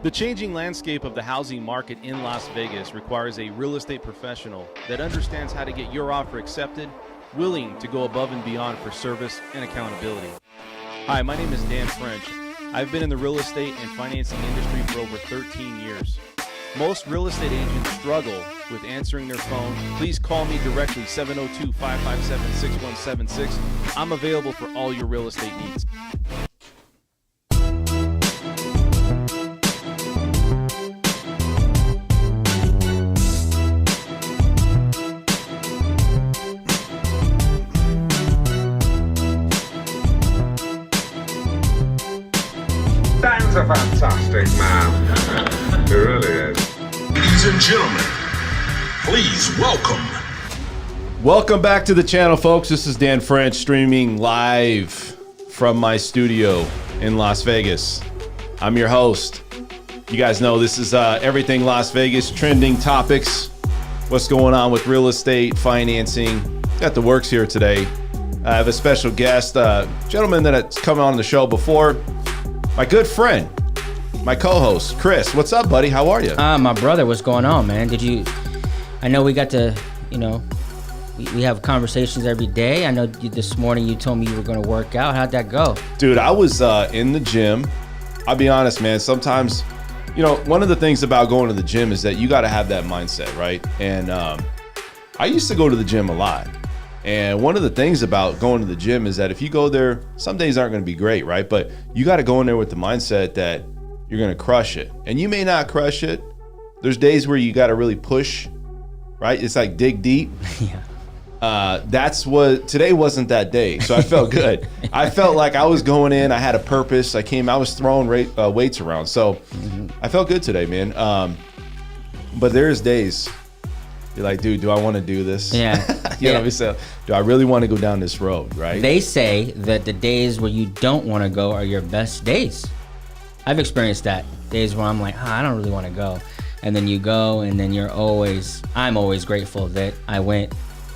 The changing landscape of the housing market in Las Vegas requires a real estate professional that understands how to get your offer accepted, willing to go above and beyond for service and accountability. Hi, my name is Dan French. I've been in the real estate and financing industry for over 13 years. Most real estate agents struggle with answering their phone. Please call me directly, 702-557-6176. I'm available for all your real estate needs. Dan's a fantastic man. He really is. Ladies and gentlemen, please welcome. Welcome back to the channel, folks. This is Dan French streaming live from my studio in Las Vegas. I'm your host. You guys know this is everything Las Vegas, trending topics, what's going on with real estate, financing. Got the works here today. I have a special guest, gentleman that's come on the show before. My good friend, my co-host, Chris. What's up, buddy? How are you? My brother, what's going on, man? I know we got to, we have conversations every day. I know this morning you told me you were going to work out. How'd that go? Dude, I was in the gym. I'll be honest, man. Sometimes, one of the things about going to the gym is that you got to have that mindset, right? And I used to go to the gym a lot. And one of the things about going to the gym is that if you go there, some days aren't going to be great, right? But you got to go in there with the mindset that you're going to crush it. And you may not crush it. There's days where you got to really push, right? It's like dig deep. Yeah. Today wasn't that day. So I felt good. I felt like I was going in. I had a purpose. I was throwing weights around. So I felt good today, man. But there's days you're like, dude, do I want to do this? Yeah. What I mean? So, do I really want to go down this road, right? They say that the days where you don't want to go are your best days. I've experienced that. Days where I'm like, I don't really want to go. And then you go, and then I'm always grateful that I went.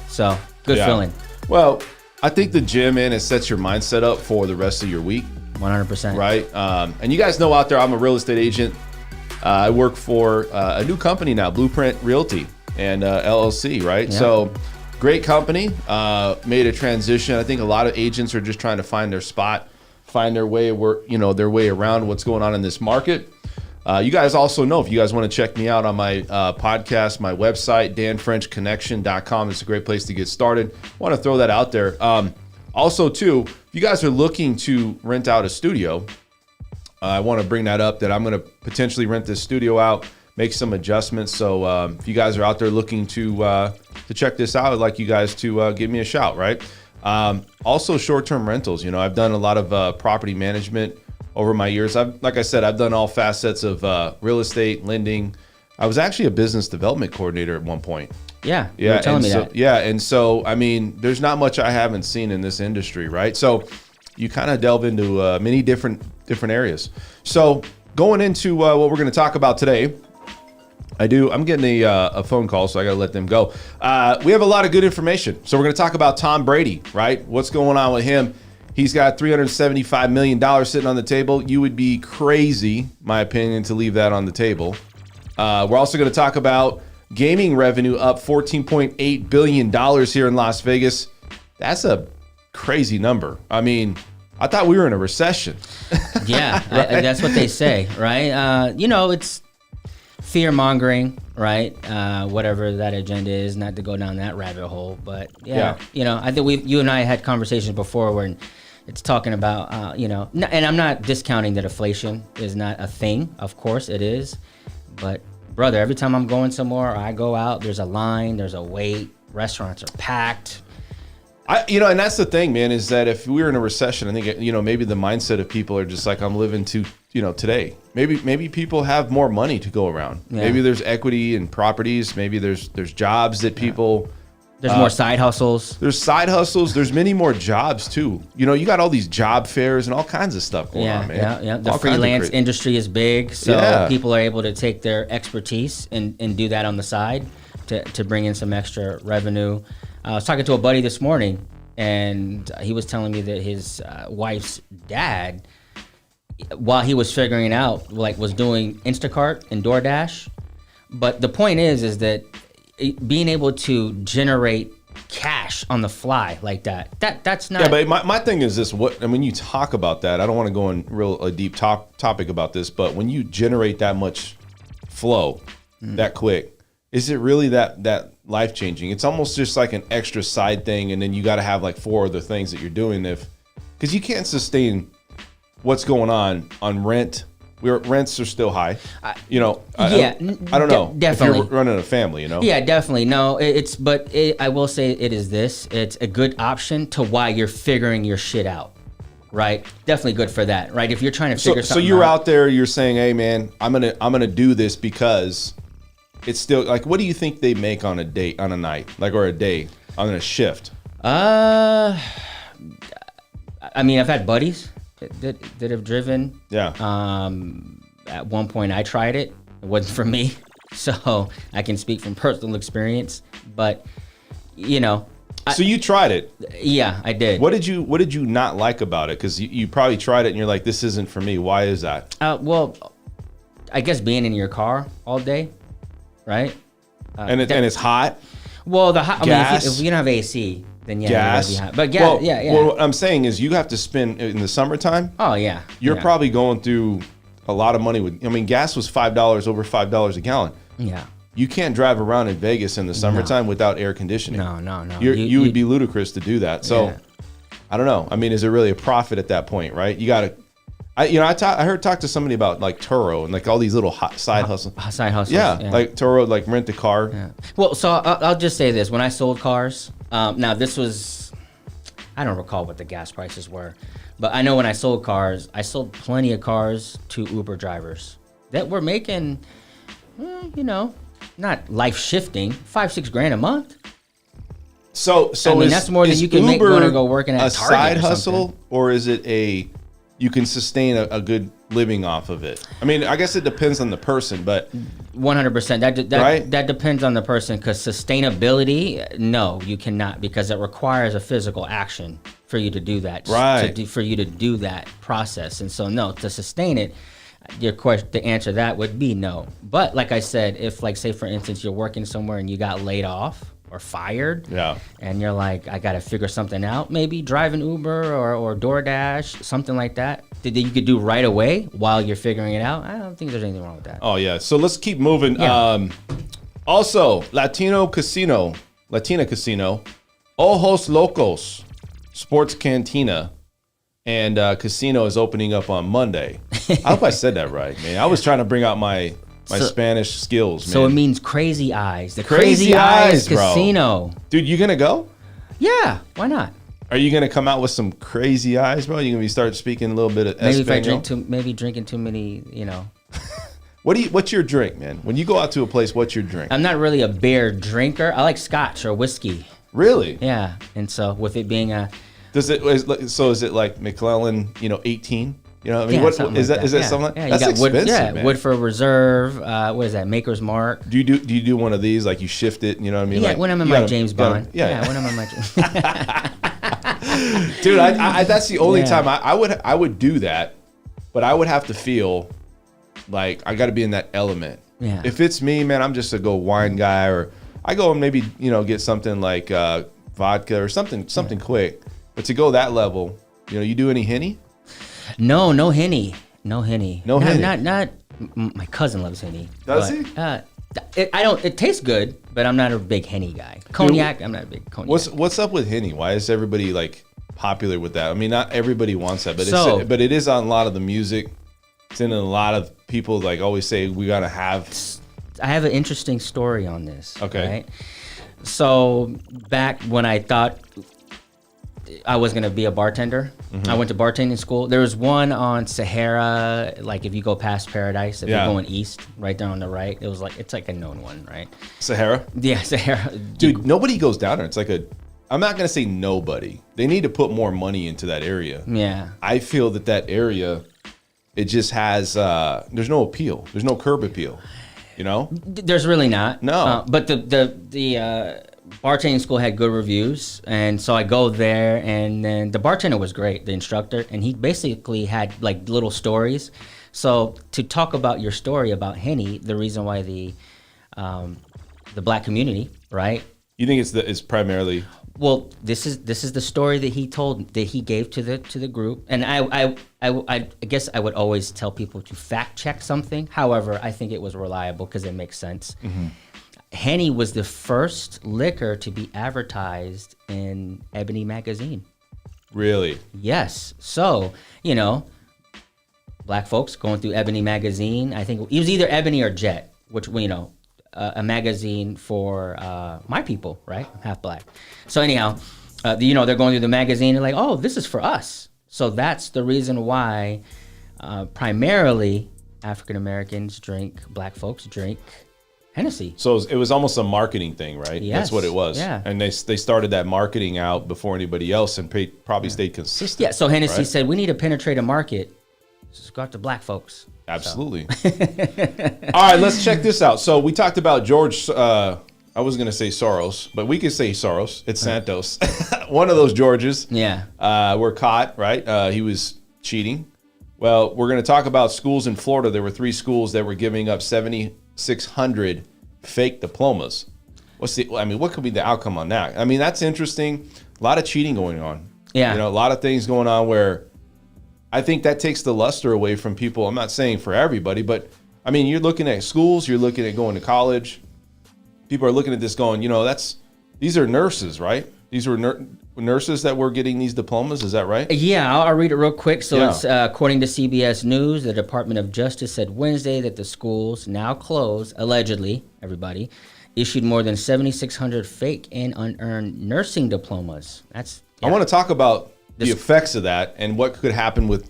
So, good feeling. Well, I think the gym, man, it sets your mindset up for the rest of your week. 100%. Right? And you guys know out there, I'm a real estate agent. I work for a new company now, Blueprint Realty and LLC, right? Yeah. So great company, made a transition. I think a lot of agents are just trying to find their spot, find their way their way around what's going on in this market. You guys also know, if you guys want to check me out on my podcast, my website, danfrenchconnection.com. It's a great place to get started. I want to throw that out there. Also, too, if you guys are looking to rent out a studio, I want to bring that up, that I'm going to potentially rent this studio out, make some adjustments. So if you guys are out there looking to check this out, I'd like you guys to give me a shout, right? Also, short-term rentals. I've done a lot of property management over my years. Like I said, I've done all facets of real estate, lending. I was actually a business development coordinator at one point. Yeah, you were telling me that. Yeah, and so, there's not much I haven't seen in this industry, right? So you kind of delve into many different areas. So going into what we're going to talk about today, I'm getting a phone call, so I got to let them go. We have a lot of good information. So we're going to talk about Tom Brady, right? What's going on with him? He's got $375 million sitting on the table. You would be crazy, my opinion, to leave that on the table. We're also going to talk about gaming revenue up $14.8 billion here in Las Vegas. That's a crazy number. I thought we were in a recession. Yeah, right? That's what they say, right? It's fear-mongering, right? Whatever that agenda is, not to go down that rabbit hole, but yeah. I think you and I had conversations before where it's talking about, and I'm not discounting that inflation is not a thing. Of course it is, but brother, every time I'm going somewhere or I go out, there's a line, there's a wait, restaurants are packed. And that's the thing, man, is that if we were in a recession, I think, maybe the mindset of people are just like, I'm living today. Maybe people have more money to go around. Yeah. Maybe there's equity in properties. Maybe there's jobs that people. There's more side hustles. There's side hustles. There's many more jobs too. You got all these job fairs and all kinds of stuff going on, man. Yeah. The freelance industry is big, so people are able to take their expertise and do that on the side to bring in some extra revenue. I was talking to a buddy this morning, and he was telling me that his wife's dad while he was figuring out, like, was doing Instacart and DoorDash. But the point is that being able to generate cash on the fly like that's not. Yeah, but my thing is this: when you talk about that, I don't want to go in a deep topic about this, but when you generate that much flow that quick, is it really that life changing? It's almost just like an extra side thing, and then you got to have like 4 other things that you're doing because you can't sustain what's going on rent. Rents are still high, I don't know. Definitely. If you're running a family, Yeah, definitely. No, I will say it is this. It's a good option to why you're figuring your shit out, right? Definitely good for that, right? If you're trying to figure something out. So you're out there, you're saying, hey man, I'm gonna do this because it's still like, what do you think they make on a night, like, or a day on a shift? I mean, I've had buddies that have driven. Yeah. At one point I tried it. It wasn't for me. So I can speak from personal experience. But, so you tried it. Yeah, I did. What did you not like about it? Because you probably tried it and you're like, this isn't for me. Why is that? Well, I guess being in your car all day, right? And it's hot. Well, gas. I mean, if you don't have AC, then yeah, gas. You're gonna be hot. But gas, yeah. Well, what I'm saying is you have to spend in the summertime. Oh yeah. You're probably going through a lot of money gas was $5, over $5 a gallon. Yeah. You can't drive around in Vegas in the summertime without air conditioning. No. You would be ludicrous to do that. So, yeah. I don't know. I mean, is it really a profit at that point, right? You got to. I heard talk to somebody about like Turo and like all these little side hustles. Side hustles. Yeah, like Turo, like rent a car. Yeah. Well, so I'll just say this: when I sold cars, now this was, I don't recall what the gas prices were, but I know when I sold cars, I sold plenty of cars to Uber drivers that were making, not life shifting, $5-6 grand a month. So I mean, that's more than you can make going to go working at a Target side or hustle, or is it you can sustain a good living off of it? I mean, I guess it depends on the person, but 100%. Right? That depends on the person, because sustainability, no, you cannot, because it requires a physical action for you to do that. Right. For you to do that process. And so, no, to sustain it, your question, the answer to that would be no. But like I said, if, like, say for instance, you're working somewhere and you got laid off or fired, yeah, and you're like, I got to figure something out, maybe drive an Uber or DoorDash, something like that you could do right away while you're figuring it out. I don't think there's anything wrong with that. Oh yeah, so let's keep moving. Yeah. Also, Latina Casino, Ojos Locos Sports Cantina and Casino is opening up on Monday. I hope I said that right, man. I was trying to bring out my Spanish skills, man. So it means Crazy Eyes. The Crazy Eyes, bro. Casino. Dude, you gonna go? Yeah, why not? Are you gonna come out with some crazy eyes, bro? You gonna start speaking a little bit of maybe Espanol? If I drinking too many, What's your drink, man? When you go out to a place, what's your drink? I'm not really a beer drinker. I like scotch or whiskey. Really? Yeah, and so with it being is it like McClellan, 18? You know what I mean? Yeah, What is that? Is that yeah. something? Yeah, That's you got expensive, man. Woodford Reserve. What is that? Maker's Mark. Do you do one of these? Like you shift it? You know what I mean? Yeah, like, when I'm in my James Bond. Yeah, when I'm in my. Dude, I that's the only time I would do that, but I would have to feel like I got to be in that element. Yeah. If it's me, man, I'm just a go wine guy, or I go and maybe get something like vodka or something quick. But to go that level, you do any Henny? No Henny. No Henny. No Henny. Not. My cousin loves Henny. Does he? It tastes good, but I'm not a big Henny guy. Cognac, I'm not a big cognac. What's up with Henny? Why is everybody like popular with that? I mean, not everybody wants that, but but it is on a lot of the music. It's in a lot of people like always say we gotta have. I have an interesting story on this. Okay. Right? So back when I thought I was gonna be a bartender, I went to bartending school. There was one on Sahara, like if you go past Paradise, if you're going east, right there on the right. It's like a known one, right? Sahara? Yeah, Sahara. Dude, nobody goes down there. It's like I'm not gonna say nobody. They need to put more money into that area. Yeah. I feel that area, it just has there's no appeal. There's no curb appeal. There's really not. No. But the bartending school had good reviews, and so I go there, and then the bartender was great, the instructor, and he basically had like little stories. So to talk about your story about Henny, the reason why the black community, right? You think it's primarily? Well, this is the story that he told, that he gave to the group, and I guess I would always tell people to fact check something. However, I think it was reliable because it makes sense. Mm-hmm. Henny was the first liquor to be advertised in Ebony magazine. Really? Yes. So, black folks going through Ebony magazine. I think it was either Ebony or Jet, which, a magazine for my people, right? I'm half black. So anyhow, they're going through the magazine and like, oh, this is for us. So that's the reason why primarily African Americans drink, black folks drink Hennessy. So it was almost a marketing thing, right? Yes. That's what it was. Yeah. And they started that marketing out before anybody else and probably stayed consistent. Yeah, so Hennessy right? said, we need to penetrate a market. Just go out to black folks. Absolutely. All right, let's check this out. So we talked about George, I was going to say Soros, but we could say Soros. It's Santos. One of those Georges. Yeah. Were caught, right? He was cheating. Well, we're going to talk about schools in Florida. There were 3 schools that were giving up 7,600 fake diplomas. What could be the outcome on that? I mean, that's interesting. A lot of cheating going on. Yeah. A lot of things going on where I think that takes the luster away from people. I'm not saying for everybody, but I mean, you're looking at schools, you're looking at going to college. People are looking at this going, these are nurses, right? These were nurses that were getting these diplomas. Is that right? Yeah, I'll read it real quick. So it's according to CBS News, the Department of Justice said Wednesday that the schools, now closed, allegedly, everybody, issued more than 7,600 fake and unearned nursing diplomas. I want to talk about the effects of that and what could happen with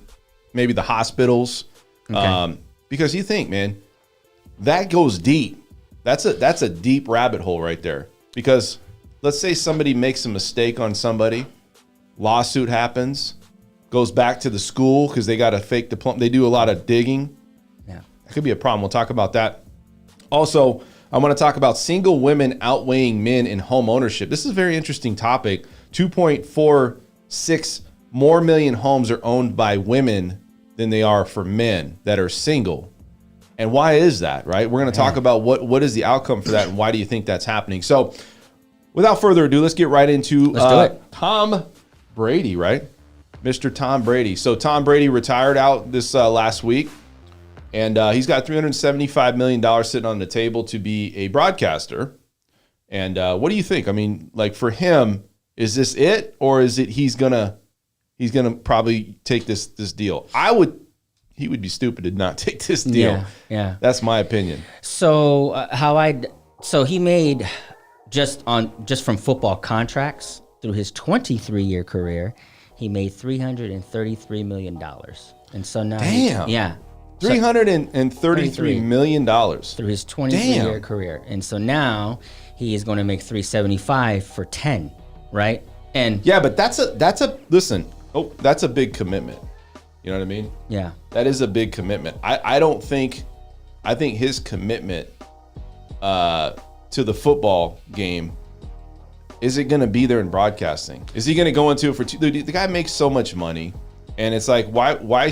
maybe the hospitals. Okay. Because you think, man, that goes deep. That's a deep rabbit hole right there. Because let's say somebody makes a mistake on somebody, lawsuit happens, goes back to the school because they got a fake diploma. They do a lot of digging. Yeah. That could be a problem. We'll talk about that. Also, I want to talk about single women outweighing men in home ownership. This is a very interesting topic. 2.46 more million homes are owned by women than they are for men that are single. And why is that, right? We're going to talk about what is the outcome for that and why do you think that's happening. So without further ado, let's get right into Tom Brady, right? Mr. Tom Brady. So Tom Brady retired out this last week, and he's got $375 million sitting on the table to be a broadcaster. And what do you think? I mean, like for him, is this it, or is it he's gonna probably take this deal? He would be stupid to not take this deal. Yeah. That's my opinion. So he made just from football contracts through his 23-year career, he made $333 million. And so now $333 million through his 23-year career. And so now he is going to make $375 for 10, right? And yeah, but that's a big commitment. You know what I mean? Yeah. That is a big commitment. I think his commitment to the football game, is it going to be there in broadcasting? Is he going to go into it for the guy makes so much money, and it's like, why,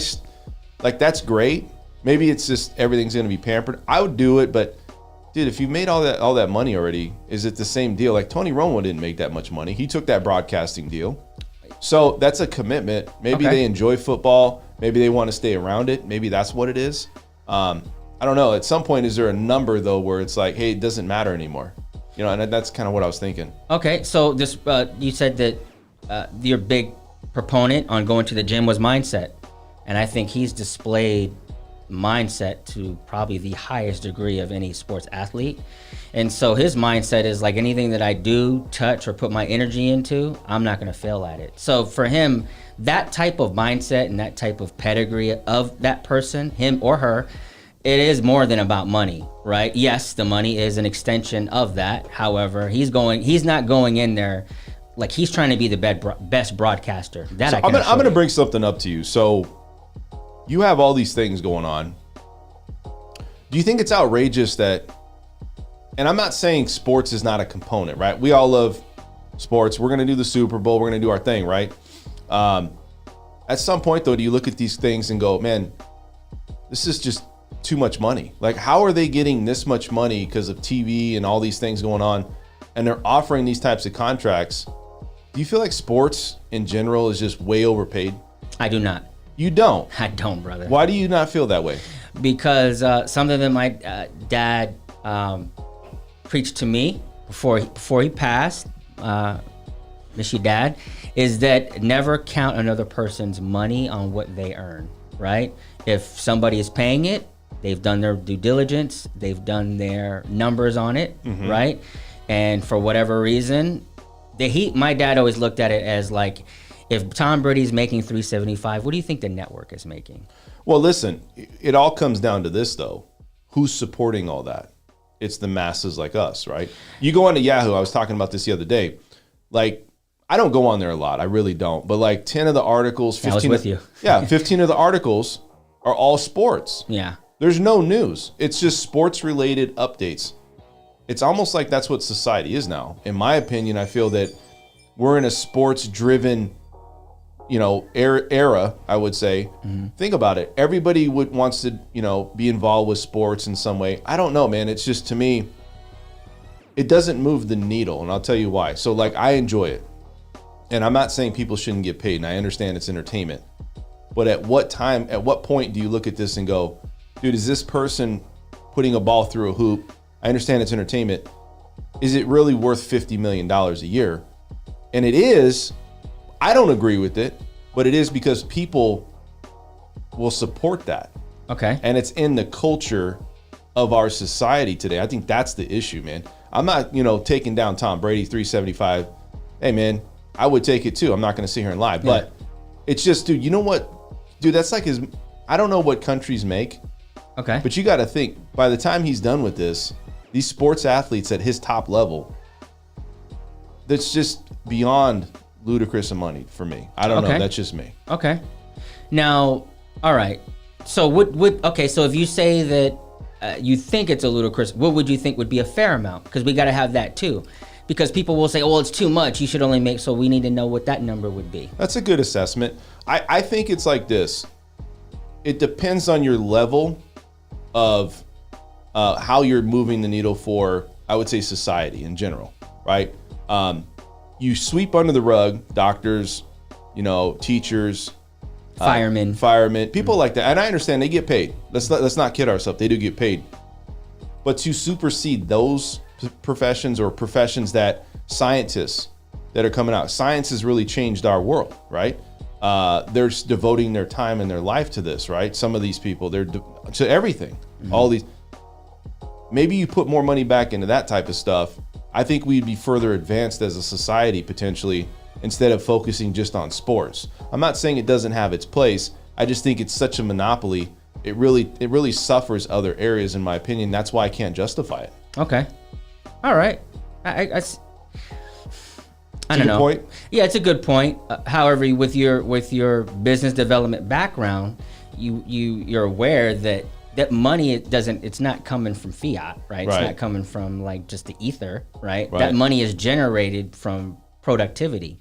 like, that's great. Maybe it's just everything's going to be pampered. I would do it, but dude, if you made all that money already, is it the same deal? Like Tony Romo didn't make that much money. He took that broadcasting deal. So that's a commitment. Maybe they enjoy football. Maybe they want to stay around it. Maybe that's what it is. I don't know. At some point, is there a number though where it's like, hey, it doesn't matter anymore? And that's kind of what I was thinking. Okay, so this you said that your big proponent on going to the gym was mindset, and I think he's displayed mindset to probably the highest degree of any sports athlete. And so his mindset is like, anything that I do, touch, or put my energy into, I'm not going to fail at it. So for him, that type of mindset and that type of pedigree of that person, him or her, it is more than about money, right? Yes, the money is an extension of that. However, he's not going in there like he's trying to be the best broadcaster. I'm going to bring something up to you. So you have all these things going on. Do you think it's outrageous that and I'm not saying sports is not a component, right? We all love sports. We're going to do the Super Bowl. We're going to do our thing, right? At some point, though, do you look at these things and go, man, this is just too much money. Like, how are they getting this much money because of TV and all these things going on, and they're offering these types of contracts? Do you feel like sports in general is just way overpaid? I do not. You don't? I don't, brother. Why do you not feel that way? Because something that my dad preached to me before he passed, miss you, Dad, is that never count another person's money on what they earn, right? If somebody is paying it, they've done their due diligence, they've done their numbers on it, right? And for whatever reason, my dad always looked at it as like, if Tom Brady's making $375, what do you think the network is making? Well, listen, it all comes down to this, though. Who's supporting all that? It's the masses like us, right? You go onto Yahoo, I was talking about this the other day. Like, I don't go on there a lot. I really don't. But like 10 of the articles, 15 I was with you. Yeah, 15 of the articles are all sports. Yeah. There's no news. It's just sports-related updates. It's almost like that's what society is now. In my opinion, I feel that we're in a sports-driven, era, I would say. Think about it. Everybody wants to, be involved with sports in some way. I don't know, man. It's just, to me, it doesn't move the needle, and I'll tell you why. So, like, I enjoy it. And I'm not saying people shouldn't get paid, and I understand it's entertainment. But at what point do you look at this and go, dude, is this person putting a ball through a hoop? I understand it's entertainment. Is it really worth $50 million a year? And it is. I don't agree with it, but it is because people will support that. Okay. And it's in the culture of our society today. I think that's the issue, man. I'm not, taking down Tom Brady, 375. Hey, man, I would take it too. I'm not going to sit here and lie. But it's just, dude, you know what? Dude, that's like I don't know what countries make. Okay. But you got to think, by the time he's done with this, these sports athletes at his top level, that's just beyond ludicrous of money for me. I don't know. That's just me. Okay. Now, all right. So so if you say that you think it's a ludicrous, what would you think would be a fair amount? Because we got to have that too. Because people will say, oh, it's too much. You should only make, so we need to know what that number would be. That's a good assessment. I think it's like this. It depends on your level of how you're moving the needle for, I would say, society in general, right? You sweep under the rug, doctors, teachers, firemen, people like that. And I understand they get paid. Let's not kid ourselves. They do get paid. But to supersede those professions or professions that scientists that are coming out, science has really changed our world, right? They're devoting their time and their life to this, right? Some of these people, they're to everything. All these. Maybe you put more money back into that type of stuff. I think we'd be further advanced as a society potentially, instead of focusing just on sports. I'm not saying it doesn't have its place. I just think it's such a monopoly. It really suffers other areas, in my opinion. That's why I can't justify it. Okay. All right. I don't know. Point? Yeah, it's a good point. However, with your business development background, you're aware that money it's not coming from fiat, right? It's not coming from like just the ether, right? That money is generated from productivity.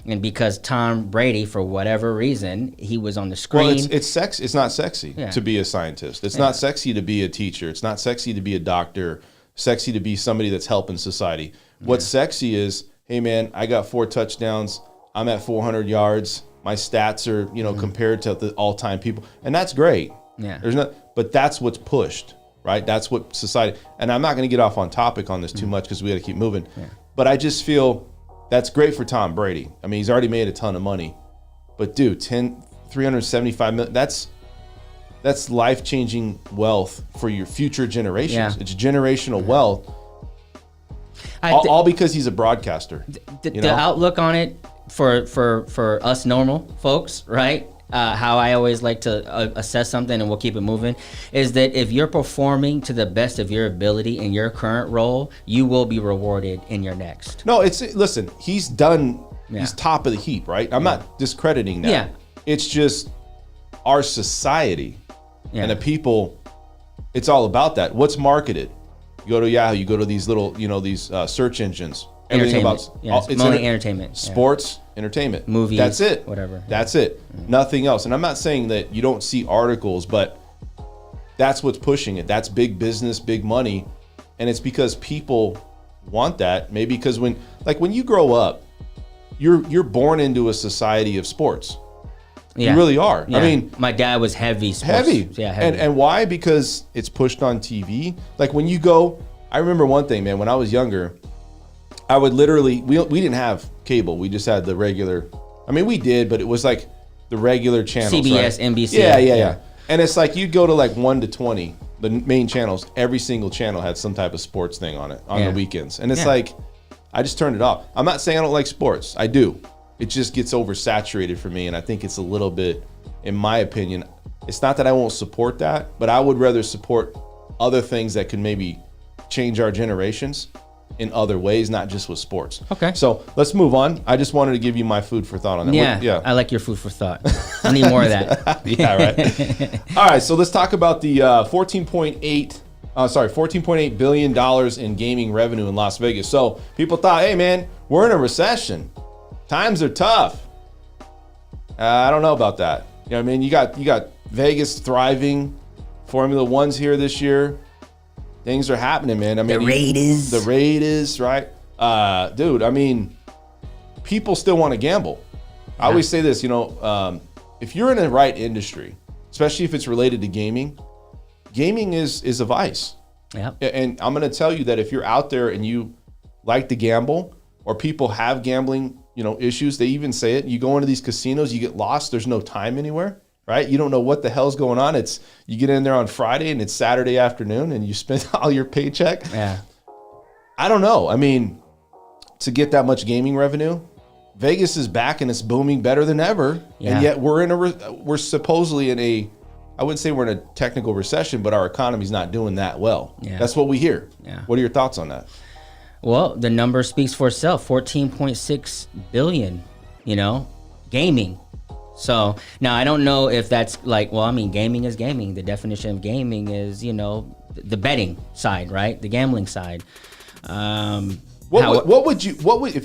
And because Tom Brady, for whatever reason, he was on the screen. Well, it's sexy. It's not sexy to be a scientist. It's not sexy to be a teacher. It's not sexy to be a doctor. Sexy to be somebody that's helping society. What's sexy is, hey man, I got 4 touchdowns. I'm at 400 yards. My stats are, compared to the all-time people, and that's great. Yeah. But that's what's pushed, right? That's what society. And I'm not going to get off on topic on this too much because we got to keep moving. Yeah. But I just feel that's great for Tom Brady. I mean, he's already made a ton of money. But dude, $375 million. That's life-changing wealth for your future generations. Yeah. It's generational wealth. All because he's a broadcaster. The outlook on it for us normal folks, right? How I always like to assess something, and we'll keep it moving, is that if you're performing to the best of your ability in your current role, you will be rewarded in your next. No, listen, he's done. Yeah. He's top of the heap, right? I'm not discrediting that. Yeah. It's just our society and the people. It's all about that. What's marketed? You go to Yahoo, you go to these little, these search engines. Everything Entertainment. about It's only entertainment. sports, entertainment, Movies, That's it. whatever. That's it. Nothing else. And I'm not saying that you don't see articles, but that's what's pushing it. That's big business, big money, and it's because people want that. Maybe because when you grow up, you're born into a society of sports. Yeah. You really are. Yeah. I mean, my dad was heavy sports. heavy. Yeah, heavy. And why? Because it's pushed on TV. Like when you go, I remember one thing, man. When I was younger, I would literally we didn't have cable. We just had the regular. I mean, we did, but it was like the regular channels. CBS, right? NBC. Yeah. And it's like you'd go to like 1 to 20, the main channels. Every single channel had some type of sports thing on it on the weekends, and it's like I just turned it off. I'm not saying I don't like sports. I do. It just gets oversaturated for me, and I think it's a little bit, in my opinion, it's not that I won't support that, but I would rather support other things that could maybe change our generations in other ways, not just with sports. Okay. So let's move on. I just wanted to give you my food for thought on that. Yeah. I like your food for thought. I need more of that. Yeah, right. All right, so let's talk about the $14.8 billion in gaming revenue in Las Vegas. So people thought, hey man, we're in a recession. Times are tough. I don't know about that. You know what I mean? You got Vegas thriving. Formula One's here this year. Things are happening, man. I mean, The Raiders, right? Dude, I mean, people still want to gamble. I always say this, if you're in the right industry, especially if it's related to gaming is a vice. Yeah. And I'm going to tell you that if you're out there and you like to gamble, or people have gambling, issues, they even say it. You go into these casinos, you get lost. There's no time anywhere, right? You don't know what the hell's going on. You get in there on Friday and it's Saturday afternoon and you spend all your paycheck. Yeah. I don't know. I mean, to get that much gaming revenue, Vegas is back and it's booming better than ever. Yeah. And yet we're supposedly in I wouldn't say we're in a technical recession, but our economy's not doing that well. Yeah. That's what we hear. Yeah. What are your thoughts on that? Well, the number speaks for itself. 14.6 billion, gaming. So now I don't know if that's gaming is gaming. The definition of gaming is, the betting side, right? The gambling side. If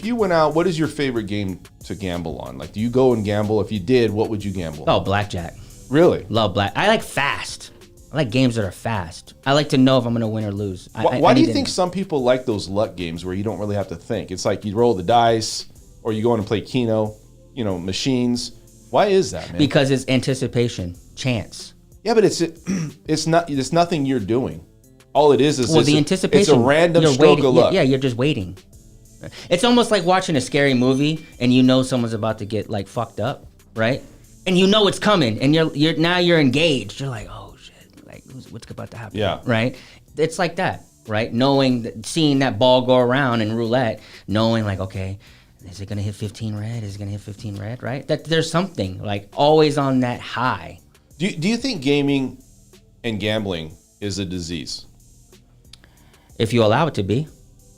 you went out, what is your favorite game to gamble on? Like, do you go and gamble? If you did, what would you gamble? Oh, blackjack. Really? Love black. I like fast. I like games that are fast. I like to know if I'm going to win or lose. Why do you think some people like those luck games where you don't really have to think? It's like you roll the dice or you go in and play Keno, machines. Why is that, man? Because it's anticipation, chance. Yeah, but it's nothing you're doing. All it is the anticipation. It's a random stroke of luck. Yeah, you're just waiting. It's almost like watching a scary movie and someone's about to get fucked up, right? And it's coming and you're engaged. You're like, oh shit, what's about to happen? Yeah. Right? It's like that, right? Seeing that ball go around in roulette, knowing okay, is it gonna hit 15 red? Is it gonna hit 15 red? Right? That there's something always on that high. Do you think gaming and gambling is a disease? If you allow it to be.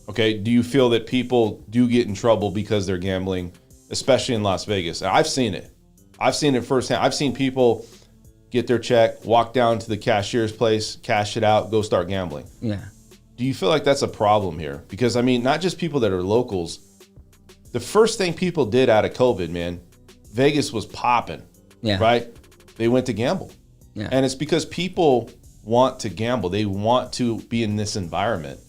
Okay. Do you feel that people do get in trouble because they're gambling, especially in Las Vegas? I've seen it. I've seen it firsthand. I've seen people get their check, walk down to the cashier's place, cash it out, go start gambling. Yeah. Do you feel like that's a problem here? Because, not just people that are locals. The first thing people did out of COVID, man, Vegas was popping. Yeah. Right? They went to gamble. Yeah. And it's because people want to gamble. They want to be in this environment.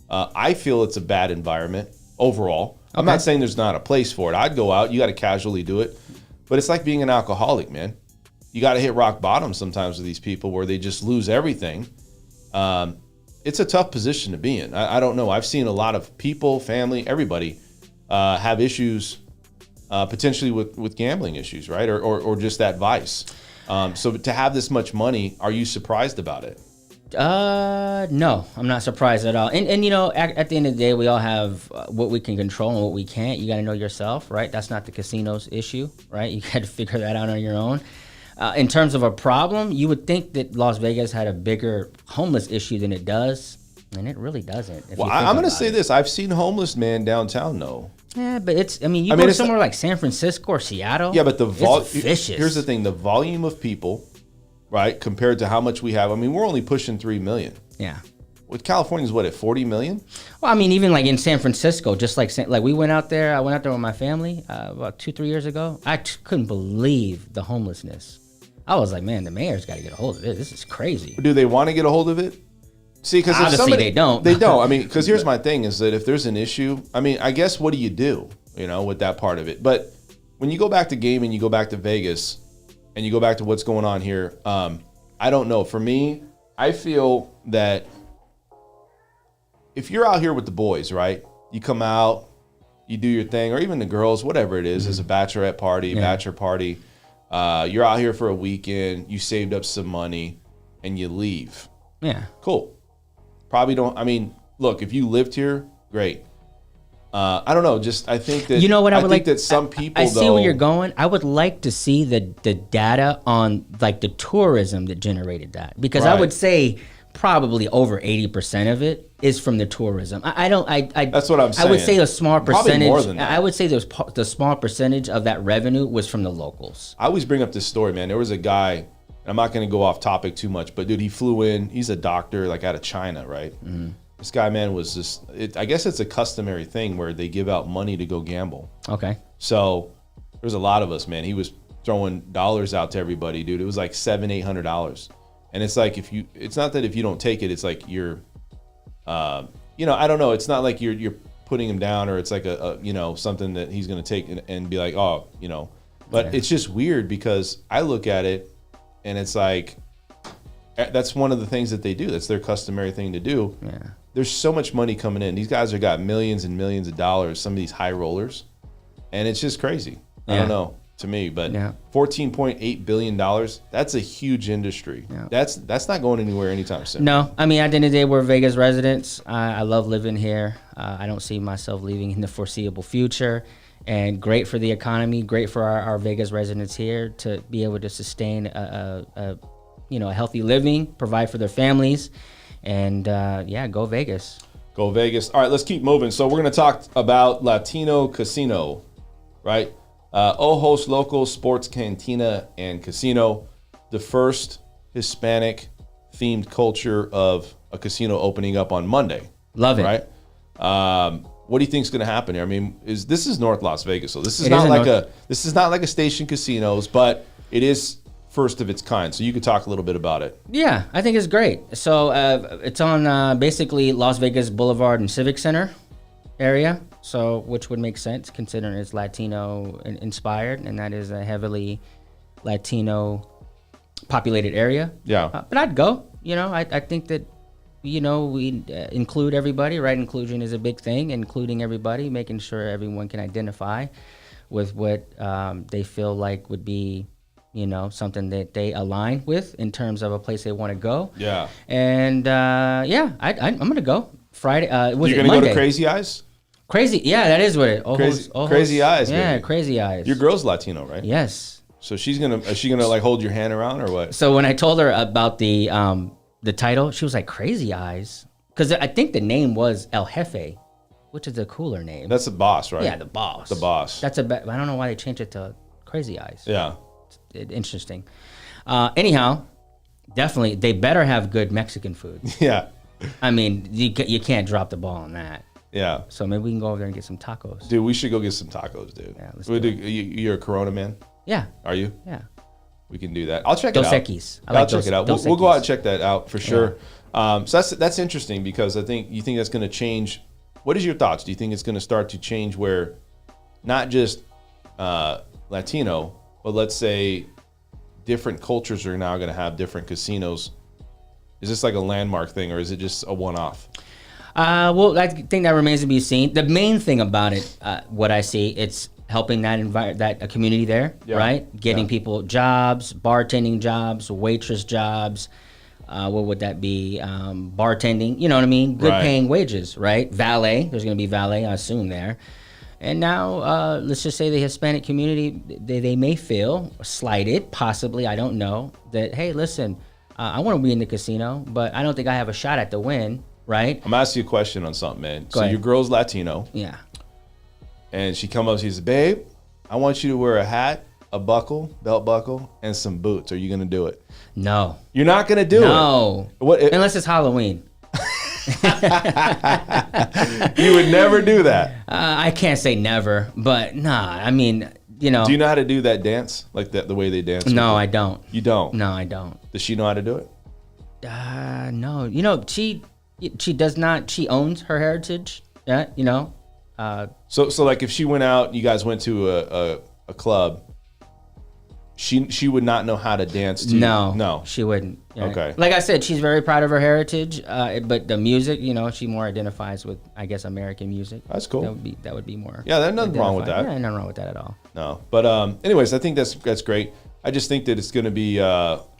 I feel it's a bad environment overall. I'm not saying there's not a place for it. I'd go out. You got to casually do it. But it's like being an alcoholic, man. You got to hit rock bottom sometimes with these people where they just lose everything. It's a tough position to be in. I don't know. I've seen a lot of people, family, everybody have issues potentially with gambling issues, right? Or just that vice. So to have this much money, are you surprised about it? No, I'm not surprised at all. And at the end of the day, we all have what we can control and what we can't. You got to know yourself, right? That's not the casino's issue, right? You got to figure that out on your own. In terms of a problem, you would think that Las Vegas had a bigger homeless issue than it does, and it really doesn't. Well, I'm going to say this. I've seen homeless man downtown, though. Yeah, but you go to somewhere like San Francisco or Seattle. Yeah, but it's vicious. Here's the thing. The volume of people, right, compared to how much we have. We're only pushing 3 million. Yeah. With California's what, at 40 million? Well, I mean, even like in San Francisco, just like we went out there. I went out there with my family about 2-3 years ago. I couldn't believe the homelessness. I was like, man, the mayor's got to get a hold of it. This is crazy. Do they want to get a hold of it? See, because obviously they don't. They don't. I mean, because here's my thing: is that if there's an issue, I mean, I guess what do you do? You know, with that part of it. But when you go back to gaming, you go back to Vegas, and you go back to what's going on here. I don't know. For me, I feel that if you're out here with the boys, right? You come out, you do your thing, or even the girls, whatever it is, as a bachelorette party, bachelor party. You're out here for a weekend. You saved up some money, and you leave. Yeah. Cool. Probably don't. I mean, look, if you lived here, great. I don't know. Just I think that you know what I would think like that some people. I see where you're going. I would like to see the data on like the tourism that generated that, because I would say probably over 80% of it is from the tourism. I don't. That's what I'm saying. I would say a small percentage. Probably more than that. I would say the small percentage of that revenue was from the locals. I always bring up this story, man. There was a guy. I'm not going to go off topic too much, but dude, he flew in. He's a doctor, like out of China, right? Mm-hmm. This guy, man, was just. I guess it's a customary thing where they give out money to go gamble. Okay. So there's a lot of us, man. He was throwing dollars out to everybody, dude. It was like $700-800, and it's like it's not that if you don't take it, it's like you're, I don't know. It's not like you're putting him down, or it's like a something that he's going to take and be like, oh, But it's just weird because I look at it, and it's like that's one of the things that they do. That's their customary thing to do. Yeah. There's so much money coming in. These guys have got millions and millions of dollars, some of these high rollers, and it's just crazy. I don't know, to me, but $14.8 billion, that's a huge industry. Yeah. That's not going anywhere anytime soon. No, I mean, at the end of the day, we're Vegas residents. I love living here. I don't see myself leaving in the foreseeable future. And great for the economy, great for our Vegas residents here to be able to sustain a healthy living, provide for their families, and go Vegas. Go Vegas. All right, let's keep moving. So we're going to talk about Latino Casino, right? Ojos Local Sports Cantina and Casino, the first Hispanic-themed culture of a casino opening up on Monday. Love it. Right? What do you think is going to happen here? I mean, this is North Las Vegas, so this is not like a Station Casinos, but it is first of its kind. So you could talk a little bit about it. Yeah, I think it's great. So it's on basically Las Vegas Boulevard and Civic Center area. So which would make sense considering it's Latino inspired, and that is a heavily Latino populated area. Yeah, but I'd go. I think that. We include everybody, right? Inclusion is a big thing, including everybody, making sure everyone can identify with what they feel like would be, something that they align with in terms of a place they want to go. Yeah. And I'm going to go Friday. You're going to go to Crazy Eyes? Crazy. Yeah, that is what it is. Crazy Eyes. Yeah, baby. Crazy Eyes. Your girl's Latino, right? Yes. So is she gonna like hold your hand around or what? So when I told her about the title, she was like, Crazy Eyes, because I think the name was El Jefe, which is a cooler name. That's the boss, right? Yeah, the boss. The boss. I don't know why they changed it to Crazy Eyes. Yeah. Interesting. Anyhow, definitely, they better have good Mexican food. Yeah. I mean, you can't drop the ball on that. Yeah. So maybe we can go over there and get some tacos. Dude, we should go get some tacos, dude. Yeah, let's do it. You're a Corona man? Yeah. Are you? Yeah. We can do that. I'll check Dos it out. Equis. I'll check it out. We'll go out and check that out for sure. Yeah. So that's interesting because I think that's going to change. What is your thoughts? Do you think it's going to start to change where not just Latino, but let's say different cultures are now going to have different casinos? Is this like a landmark thing, or is it just a one-off? Well, I think that remains to be seen. The main thing about it, what I see, it's helping that community there, right? Getting people jobs, bartending jobs, waitress jobs. What would that be? Bartending, you know what I mean? Good paying wages, right? Valet, there's going to be valet, I assume, there. And now, let's just say the Hispanic community, they may feel slighted, possibly, I don't know, that, hey, listen, I want to be in the casino, but I don't think I have a shot at the win, right? I'm asking you a question on something, man. Go ahead. Your girl's Latino. Yeah. And she come up, she says, babe, I want you to wear a hat, a buckle, belt buckle, and some boots. Are you going to do it? No. You're not going to do it? No. Unless it's Halloween. You would never do that. I can't say never, but nah. I mean, Do you know how to do that dance? Like that, the way they dance? No, I don't. You don't? No, I don't. Does she know how to do it? No. She does not. She owns her heritage. Yeah, So like if she went out, you guys went to a club, she would not know how to dance to No, she wouldn't. Yeah. Okay. Like I said, she's very proud of her heritage, but the music, she more identifies with, I guess, American music. That's cool. That would be more. Yeah, there's nothing wrong with that. Yeah, nothing wrong with that at all. No, but anyways, I think that's great. I just think that it's going to be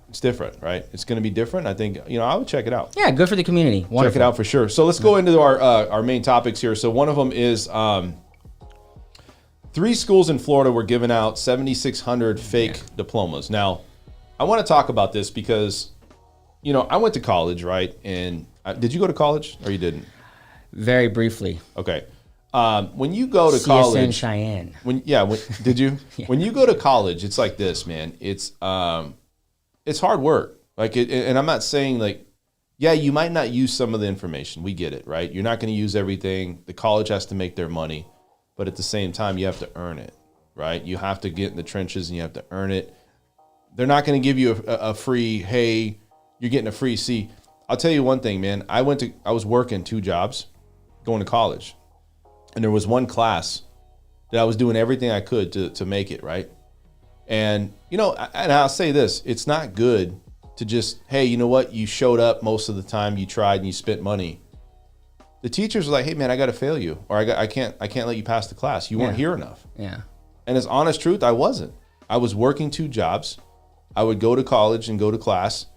it's different, right? It's going to be different. I think I would check it out. Yeah, good for the community. Wonderful. Check it out for sure. So let's go into our main topics here. So one of them is 3 schools in Florida were giving out 7,600 fake diplomas. Now, I want to talk about this because, I went to college, right? And did you go to college or you didn't? Very briefly. Okay. When you go to CSN college, Cheyenne. Did you? Yeah. When you go to college, it's like this, man. It's hard work. And I'm not saying you might not use some of the information. We get it, right? You're not going to use everything. The college has to make their money. But at the same time, you have to earn it, right? You have to get in the trenches and you have to earn it. They're not going to give you a free, hey, you're getting a free C. I'll tell you one thing, man. I was working 2 jobs going to college. And there was one class that I was doing everything I could to make it, right? And, and I'll say this, it's not good to just, hey, you know what? You showed up most of the time, you tried and you spent money. The teachers were like, hey man, I got to fail you, or I can't let you pass the class. You weren't here enough. Yeah. And as honest truth, I wasn't. I was working 2 jobs. I would go to college and go to class,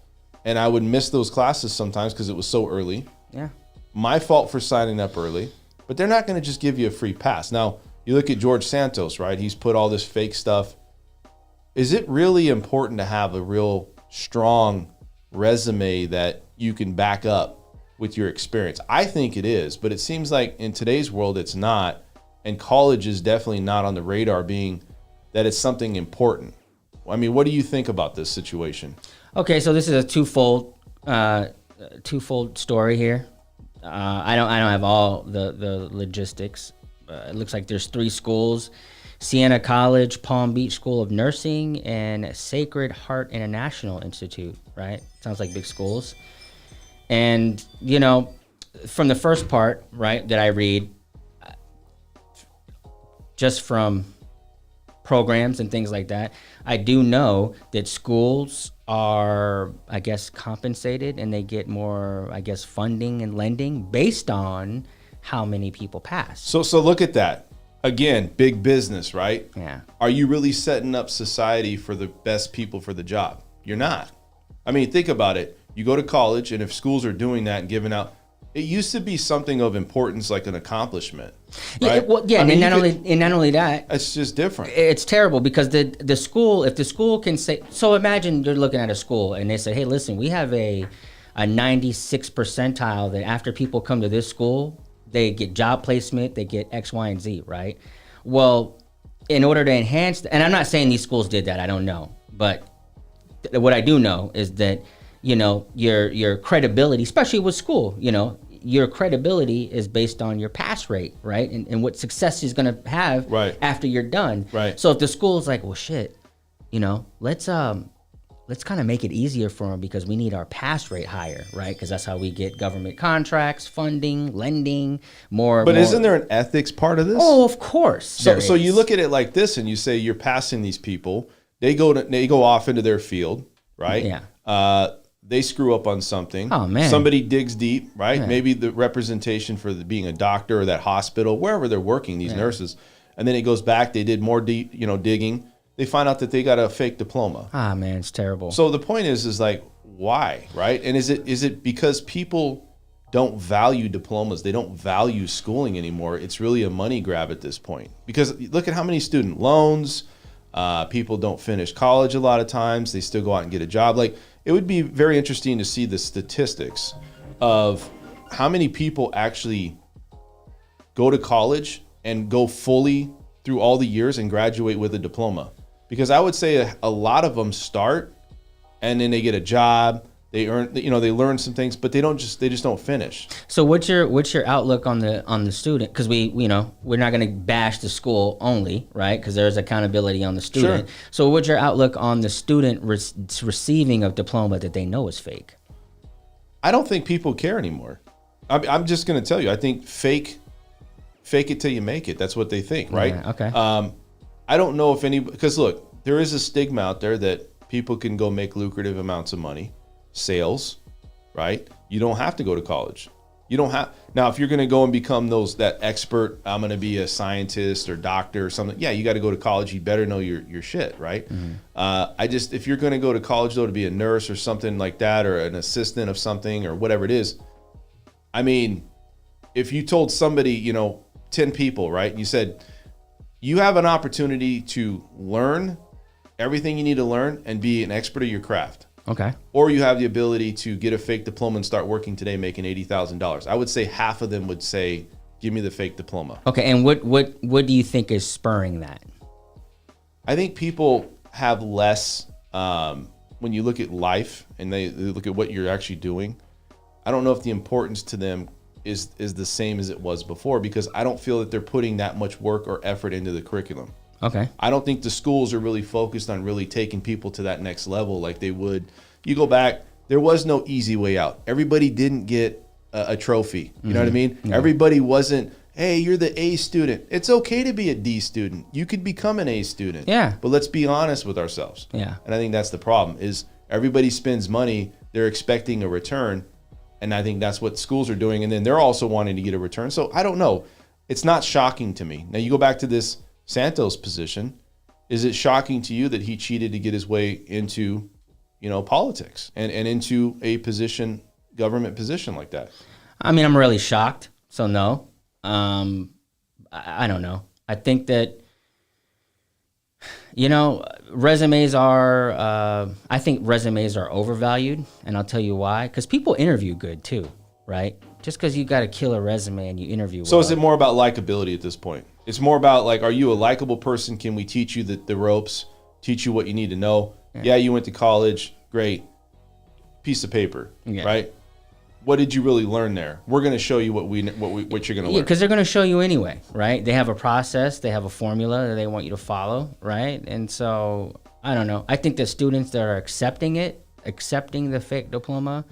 and I would miss those classes sometimes because it was so early. Yeah. My fault for signing up early, but they're not going to just give you a free pass. Now, you look at George Santos, right? He's put all this fake stuff. Is it really important to have a real strong resume that you can back up with your experience? I think it is, but it seems like in today's world, it's not. And college is definitely not on the radar being that it's something important. I mean, what do you think about this situation? Okay, so this is a twofold story here. I don't have all the logistics. It looks like there's 3 schools: Siena College, Palm Beach School of Nursing, and Sacred Heart International Institute. Right? Sounds like big schools. And from the first part, right, that I read, just from programs and things like that, I do know that schools are, I guess, compensated and they get more, I guess, funding and lending based on how many people pass. So look at that. Again, big business, right? Yeah. Are you really setting up society for the best people for the job? You're not. I mean, think about it. You go to college, and if schools are doing that and giving out, it used to be something of importance, like an accomplishment. Right? And not only that, it's just different. It's terrible because the school, if the school can say, so imagine you're looking at a school and they say, hey, listen, we have a 96 percentile that after people come to this school, they get job placement, they get X, Y, and Z, right? Well, in order to enhance, and I'm not saying these schools did that, I don't know, but what I do know is that your credibility, especially with school, your credibility is based on your pass rate, right? And what success is going to have after you're done. Right. So if the school's like, well, shit, let's kind of make it easier for them because we need our pass rate higher, right? Because that's how we get government contracts, funding, lending, more. But isn't there an ethics part of this? Oh, of course. So you look at it like this, and you say you're passing these people. They go off into their field, right? Yeah. They screw up on something. Oh, man. Somebody digs deep, right? Yeah. Maybe the representation for being a doctor or that hospital, wherever they're working, these nurses, and then it goes back. They did more deep, digging. They find out that they got a fake diploma. Ah, man, it's terrible. So the point is like, why, right? And is it because people don't value diplomas? They don't value schooling anymore. It's really a money grab at this point. Because look at how many student loans. People don't finish college a lot of times. They still go out and get a job. Like, it would be very interesting to see the statistics of how many people actually go to college and go fully through all the years and graduate with a diploma. Because I would say a lot of them start and then they get a job, They earn, they learn some things, but they just don't finish. So what's your outlook on the student? Because we're not going to bash the school only, right? Because there's accountability on the student. Sure. So what's your outlook on the student receiving a diploma that they know is fake? I don't think people care anymore. I'm just going to tell you. I think fake it till you make it. That's what they think, right? Yeah, okay. I don't know if because look, there is a stigma out there that people can go make lucrative amounts of money. Sales, right? You don't have to go to college. You don't have now. If you're going to go and become that expert, I'm going to be a scientist or doctor or something. Yeah, you got to go to college. You better know your shit, right? Mm-hmm. If you're going to go to college though to be a nurse or something like that, or an assistant of something or whatever it is, I mean, if you told somebody, 10 people, right? You said you have an opportunity to learn everything you need to learn and be an expert of your craft. Okay. Or you have the ability to get a fake diploma and start working today making $80,000. I would say half of them would say, give me the fake diploma. Okay, and what do you think is spurring that? I think people have less, when you look at life and they look at what you're actually doing, I don't know if the importance to them is the same as it was before, because I don't feel that they're putting that much work or effort into the curriculum. Okay. I don't think the schools are really focused on really taking people to that next level like they would. You go back, there was no easy way out. Everybody didn't get a trophy. You know what I mean? Yeah. Everybody wasn't, hey, you're the A student. It's okay to be a D student. You could become an A student. Yeah. But let's be honest with ourselves. Yeah. And I think that's the problem is everybody spends money. They're expecting a return. And I think that's what schools are doing. And then they're also wanting to get a return. So I don't know. It's not shocking to me. Now you go back to this Santos position. Is it shocking to you that he cheated to get his way into, politics and into a government position like that? I mean, I'm really shocked. So no, I don't know. I think that, resumes are, I think resumes are overvalued, and I'll tell you why. Because people interview good too, right? Just because you got a killer resume and you interview So well. is it more about likability at this point? It's more about are you a likable person? Can we teach you the ropes, teach you what you need to know? Yeah, you went to college, great. Piece of paper, right? What did you really learn there? We're going to show you what you're going to learn. Yeah, because they're going to show you anyway, right? They have a process, they have a formula that they want you to follow, right? And so I don't know. I think the students that are accepting the fake diploma,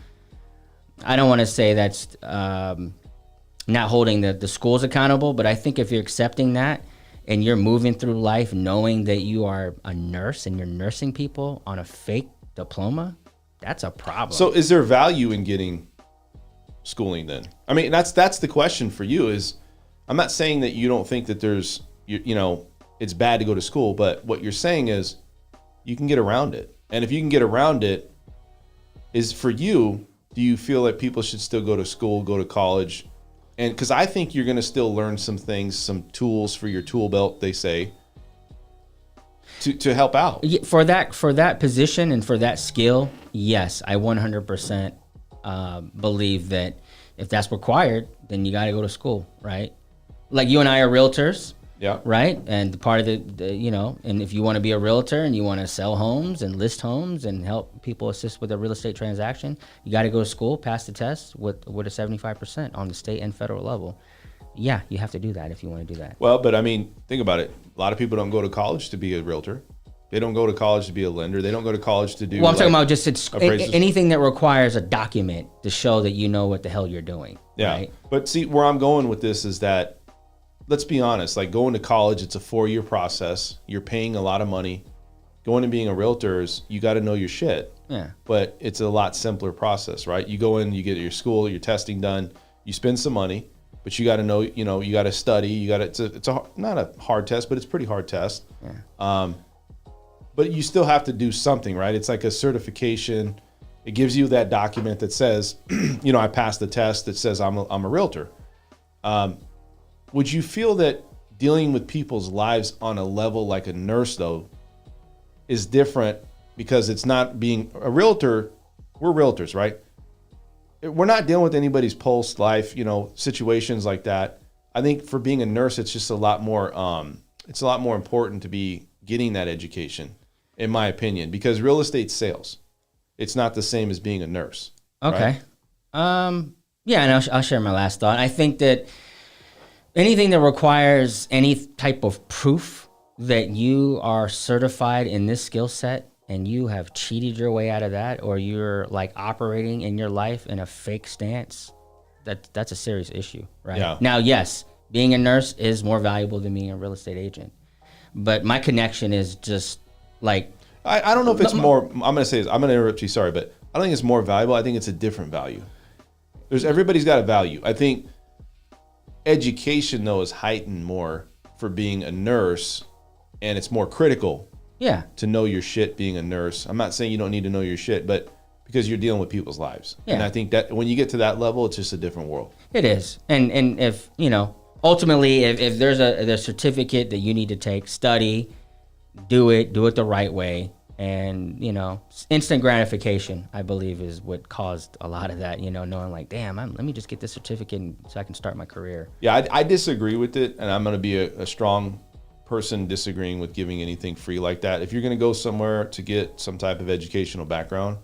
I don't want to say that's not holding the schools accountable, but I think if you're accepting that and you're moving through life knowing that you are a nurse and you're nursing people on a fake diploma, that's a problem. So is there value in getting schooling then? I mean, that's the question for you is, I'm not saying that you don't think that there's, it's bad to go to school, but what you're saying is you can get around it. And if you can get around it, is for you, do you feel that people should still go to school, go to college? And because I think you're going to still learn some things, some tools for your tool belt, they say, to help out. For that position and for that skill, yes, I 100% believe that if that's required, then you got to go to school, right? Like you and I are realtors, yeah, right? And part of and if you want to be a realtor and you want to sell homes and list homes and help people assist with a real estate transaction, you got to go to school, pass the test with a 75% on the state and federal level. Yeah, you have to do that if you want to do that. Well, but I mean, think about it. A lot of people don't go to college to be a realtor. They don't go to college to be a lender. They don't go to college to do. Well, I'm talking about just anything that requires a document to show that you know what the hell you're doing. Yeah. Right? But see, where I'm going with this is that, let's be honest, like going to college, it's a 4-year process. You're paying a lot of money. Going and being a realtor is, you got to know your shit. Yeah. But it's a lot simpler process, right? You go in, you get your school, your testing done, you spend some money, but you got to know, you got to study. You got to. It's not a hard test, but it's a pretty hard test. Yeah. But you still have to do something, right? It's like a certification. It gives you that document that says, I passed the test that says I'm a realtor. Would you feel that dealing with people's lives on a level like a nurse, though, is different because it's not being a realtor? We're realtors, right? We're not dealing with anybody's pulse, life, situations like that. I think for being a nurse, it's just a lot more. It's a lot more important to be getting that education, in my opinion, because real estate sales. it's not the same as being a nurse. Okay. Right? Yeah, and I'll share my last thought. I think that anything that requires any type of proof that you are certified in this skill set and you have cheated your way out of that, or you're like operating in your life in a fake stance, that's a serious issue, right? Yeah. Now, yes, being a nurse is more valuable than being a real estate agent, but my connection is just like, I don't know if it's more. I'm going to say this. I'm going to interrupt you. Sorry, but I don't think it's more valuable. I think it's a different value. Everybody's got a value. I think education though is heightened more for being a nurse, and it's more critical. Yeah. To know your shit being a nurse. I'm not saying you don't need to know your shit, but because you're dealing with people's lives. Yeah. And I think that when you get to that level, it's just a different world. It is. And if, ultimately, if there's a certificate that you need to take, study, do it the right way. And, instant gratification, I believe, is what caused a lot of that, knowing like, damn, let me just get this certificate so I can start my career. Yeah, I disagree with it. And I'm going to be a strong person disagreeing with giving anything free like that. If you're going to go somewhere to get some type of educational background,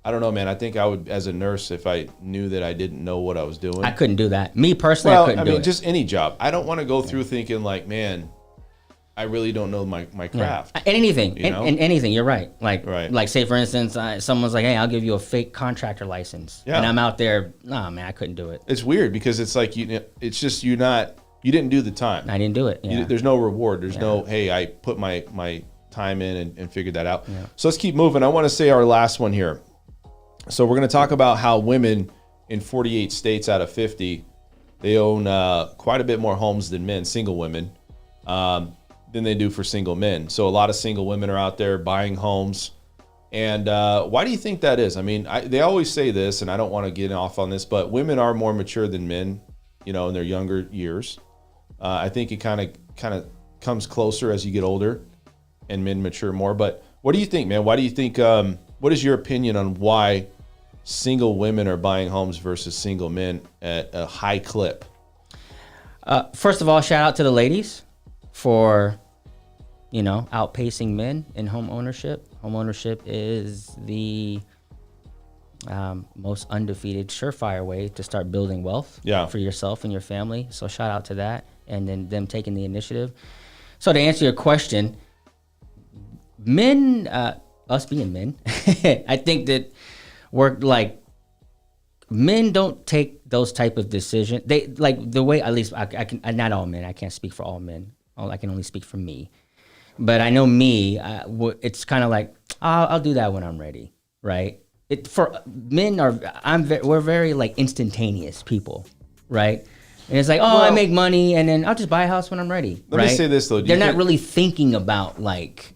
I don't know, man. I think I would, as a nurse, if I knew that I didn't know what I was doing. I couldn't do that. Me personally, I couldn't do it. Just any job. I don't want to go through thinking like, man, I really don't know my craft. Yeah. Anything, anything. You're right. Like say for instance, someone's like, "Hey, I'll give you a fake contractor license," and I'm out there. No, man, I couldn't do it. It's weird because it's like it's just you didn't do the time. I didn't do it. Yeah. There's no reward. There's no, hey, I put my time in and figured that out. Yeah. So let's keep moving. I want to say our last one here. So we're going to talk about how women in 48 states out of 50, they own quite a bit more homes than men, single women. Than they do for single men. So a lot of single women are out there buying homes. And why do you think that is? I mean, they always say this, and I don't want to get off on this, but women are more mature than men, in their younger years. I think it kind of comes closer as you get older and men mature more. But what do you think, man? Why do you think, what is your opinion on why single women are buying homes versus single men at a high clip? First of all, shout out to the ladies for, outpacing men in home ownership. Home ownership is the most undefeated, surefire way to start building wealth for yourself and your family. So shout out to that, and then them taking the initiative. So to answer your question, men, us being men, I think that men don't take those type of decisions. They like the way, at least I can, not all men. I can't speak for all men. I can only speak for me. But I know me, it's kind of like, I'll do that when I'm ready, right? For men we're very like instantaneous people, right? And it's like, I make money and then I'll just buy a house when I'm ready. Let me say this though. They're not really thinking about like,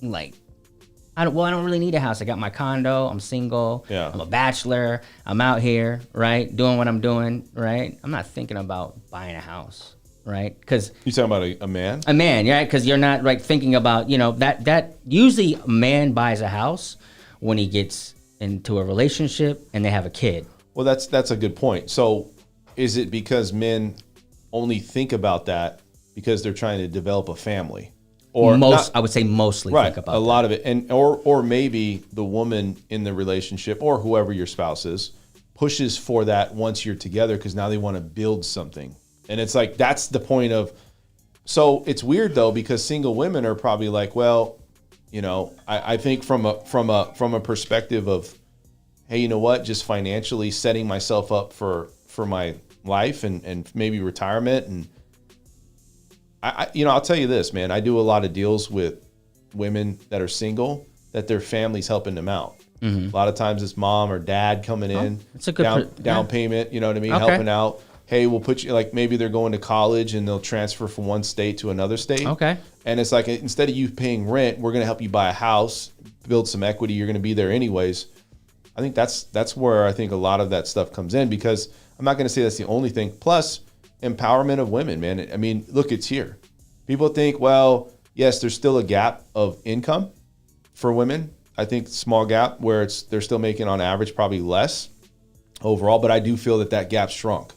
I don't really need a house. I got my condo. I'm single. Yeah. I'm a bachelor. I'm out here, right? Doing what I'm doing, right? I'm not thinking about buying a house. Right, because you talking about a man? A man, yeah, because you're not thinking about that. Usually, a man buys a house when he gets into a relationship and they have a kid. Well, that's a good point. So, is it because men only think about that because they're trying to develop a family, or I would say mostly think about a lot of it, and or maybe the woman in the relationship or whoever your spouse is pushes for that once you're together because now they want to build something. And it's like, that's the point of, so it's weird though, because single women are probably like, well, I think from a perspective of, hey, you know what, just financially setting myself up for my life and maybe retirement. And I'll tell you this, man, I do a lot of deals with women that are single, that their family's helping them out. Mm-hmm. A lot of times it's mom or dad coming in, it's a good down payment, you know what I mean? Okay. Helping out. Hey, we'll put you, like maybe they're going to college and they'll transfer from one state to another state. Okay. And it's like, instead of you paying rent, we're going to help you buy a house, build some equity. You're going to be there anyways. I think that's where I think a lot of that stuff comes in, because I'm not going to say that's the only thing. Plus, empowerment of women, man. I mean, look, it's here. People think, well, yes, there's still a gap of income for women. I think small gap where they're still making on average probably less overall, but I do feel that gap shrunk.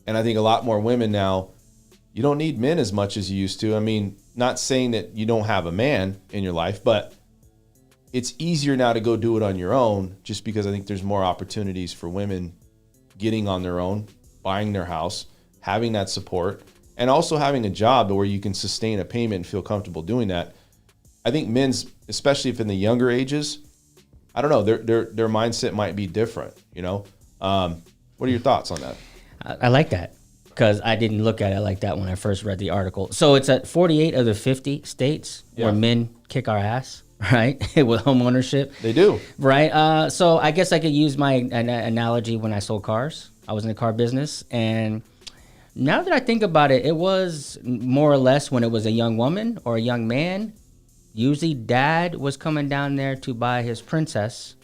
And I think a lot more women now, you don't need men as much as you used to. I mean, not saying that you don't have a man in your life, but it's easier now to go do it on your own, just because I think there's more opportunities for women getting on their own, buying their house, having that support, and also having a job where you can sustain a payment and feel comfortable doing that. I think men's, especially if in the younger ages, I don't know, their mindset might be different, you know? What are your thoughts on that? I like that, because I didn't look at it like that when I first read the article. So it's at 48 of the 50 states where men kick our ass, right? With home ownership. They do. Right. So I guess I could use my analogy when I sold cars. I was in the car business, and now that I think about it, it was more or less when it was a young woman or a young man, usually dad was coming down there to buy his princess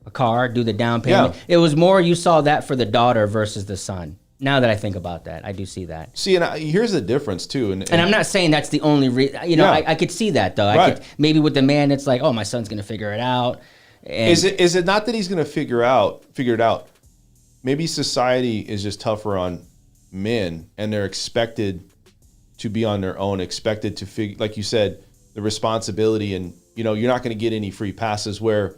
a car, do the down payment. Yeah. It was more, you saw that for the daughter versus the son. Now that I think about that, I do see that. See, and here's the difference too. And I'm not saying that's the only reason. You know, I could see that though. Right. I could, maybe with the man, it's like, oh, my son's gonna figure it out. And is it not that he's gonna figure it out? Maybe society is just tougher on men, and they're expected to be on their own, expected to figure, like you said, the responsibility, and you know, you're not going to get any free passes. Where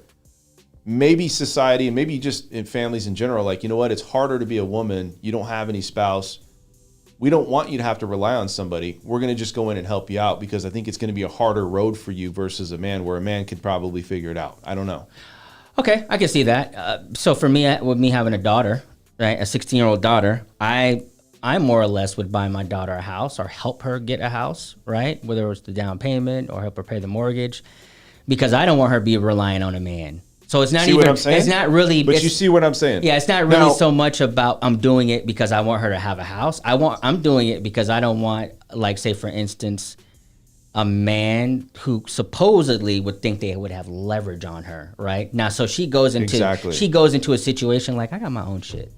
maybe society, and maybe just in families in general, like, you know what, it's harder to be a woman. You don't have any spouse. We don't want you to have to rely on somebody. We're going to just go in and help you out, because I think it's going to be a harder road for you versus a man, where a man could probably figure it out. I don't know. Okay, I can see that. So for me, with me having a daughter, right, a 16-year-old daughter, I more or less would buy my daughter a house or help her get a house, right? Whether it was the down payment or help her pay the mortgage, because I don't want her to be relying on a man. So it's not even, it's not really. But you see what I'm saying? Yeah, it's not really so much about I'm doing it because I want her to have a house. I'm doing it because I don't want, like, say for instance, a man who supposedly would think they would have leverage on her, right? Now, so she goes into a situation like, I got my own shit,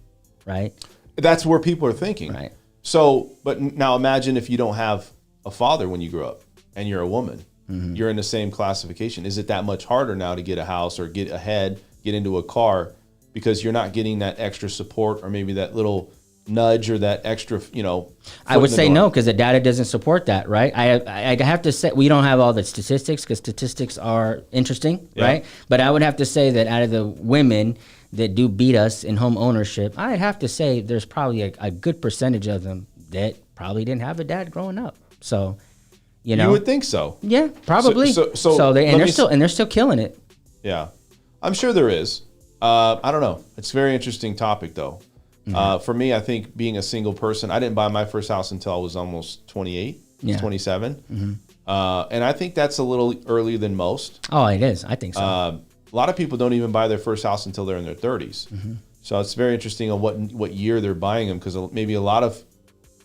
right? That's where people are thinking. Right. So, but now imagine if you don't have a father when you grow up and you're a woman. Mm-hmm. You're in the same classification. Is it that much harder now to get a house or get ahead, get into a car, because you're not getting that extra support, or maybe that little nudge or that extra, you know? I would say no, because the data doesn't support that, right? I have to say, we don't have all the statistics, because statistics are interesting, right? But I would have to say that out of the women that do beat us in home ownership, I'd have to say there's probably a good percentage of them that probably didn't have a dad growing up. So, you know, you would think so. Yeah, probably. So they're still killing it. Yeah, I'm sure there is. I don't know. It's a very interesting topic, though. Mm-hmm. For me, I think being a single person, I didn't buy my first house until I was almost 28, 27. Mm-hmm. And I think that's a little earlier than most. Oh, it is. I think so. A lot of people don't even buy their first house until they're in their 30s. Mm-hmm. So it's very interesting on what year they're buying them, because maybe a lot of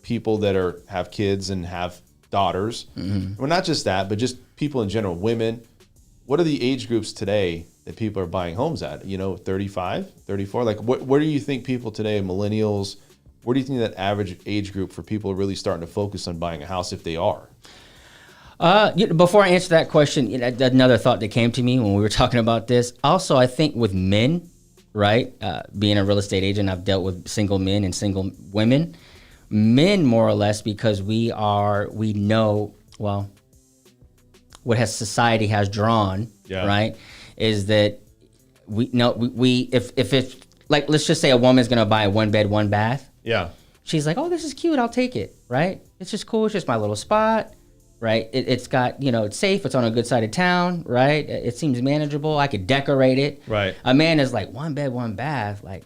people that have kids and have daughters, well, not just that, but just people in general, women. What are the age groups today that people are buying homes at? You know, 35, 34? Like, where do you think people today, millennials, where do you think that average age group for people are really starting to focus on buying a house, if they are? Before I answer that question, another thought that came to me when we were talking about this. Also, I think with men, right, being a real estate agent, I've dealt with single men and single women. Men, more or less, because we know, well, what society has drawn, right, is that if it's like, let's just say a woman's gonna buy a 1-bed, 1-bath. Yeah. She's like, oh, this is cute, I'll take it, right? It's just cool, it's just my little spot, right? It's got, it's safe, it's on a good side of town, right? It seems manageable, I could decorate it. Right. A man is like, 1-bed, 1-bath, like,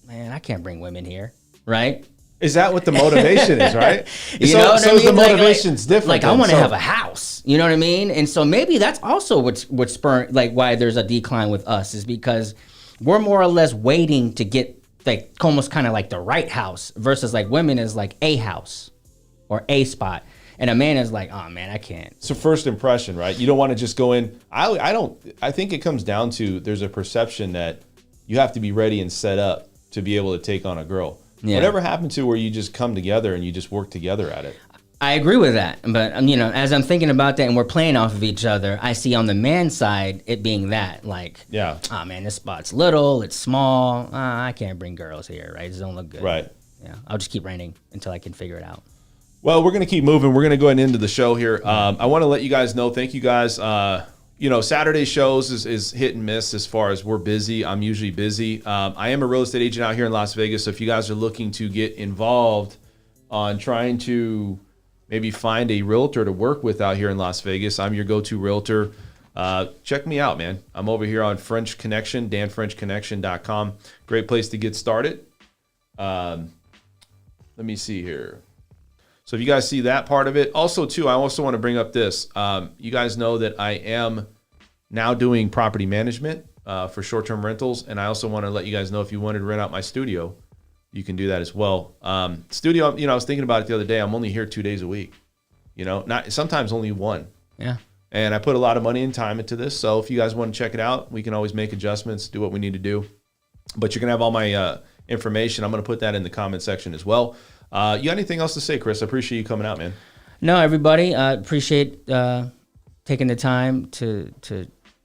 man, I can't bring women here, right? Is that what the motivation is, right? So the motivation's different. Like, I want to have a house, you know what I mean? And so maybe that's also what's spurring, like, why there's a decline with us, is because we're more or less waiting to get, like, almost kind of like the right house, versus like women is like a house or a spot. And a man is like, oh man, I can't. So first impression, right? You don't want to just go in. I think it comes down to, there's a perception that you have to be ready and set up to be able to take on a girl. Yeah. Whatever happened to where you just come together and you just work together at it? I agree with that. But, as I'm thinking about that and we're playing off of each other, I see on the man side it being that, like, oh man, this spot's little, it's small. I can't bring girls here, right? It doesn't look good. Right. Yeah, I'll just keep renting until I can figure it out. Well, we're going to keep moving. We're going to go ahead and end the show here. I want to let you guys know, thank you guys. Saturday shows is hit and miss as far as we're busy. I'm usually busy. I am a real estate agent out here in Las Vegas. So if you guys are looking to get involved on trying to maybe find a realtor to work with out here in Las Vegas, I'm your go-to realtor. Check me out, man. I'm over here on French Connection, danfrenchconnection.com. Great place to get started. Let me see here. So if you guys see that part of it. Also, too, I also want to bring up this. You guys know that I am now doing property management for short-term rentals. And I also want to let you guys know if you wanted to rent out my studio, you can do that as well. Studio, I was thinking about it the other day. I'm only here 2 days a week. Not sometimes only one. Yeah. And I put a lot of money and time into this. So if you guys want to check it out, we can always make adjustments, do what we need to do. But you're going to have all my information. I'm going to put that in the comment section as well. You got anything else to say, Chris? I appreciate you coming out, man. No, everybody, I appreciate taking the time to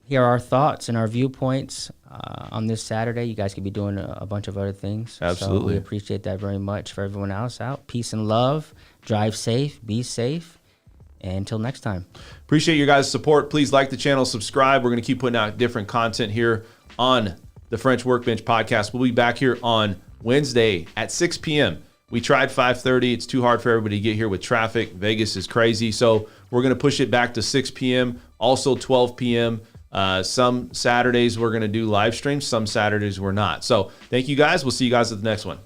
hear our thoughts and our viewpoints on this Saturday. You guys could be doing a bunch of other things. Absolutely. So we appreciate that very much. For everyone else out, peace and love. Drive safe. Be safe. And until next time. Appreciate your guys' support. Please like the channel, subscribe. We're going to keep putting out different content here on the French Workbench podcast. We'll be back here on Wednesday at 6 p.m. We tried 5:30. It's too hard for everybody to get here with traffic. Vegas is crazy. So we're going to push it back to 6 p.m., also 12 p.m. Some Saturdays we're going to do live streams. Some Saturdays we're not. So thank you guys. We'll see you guys at the next one.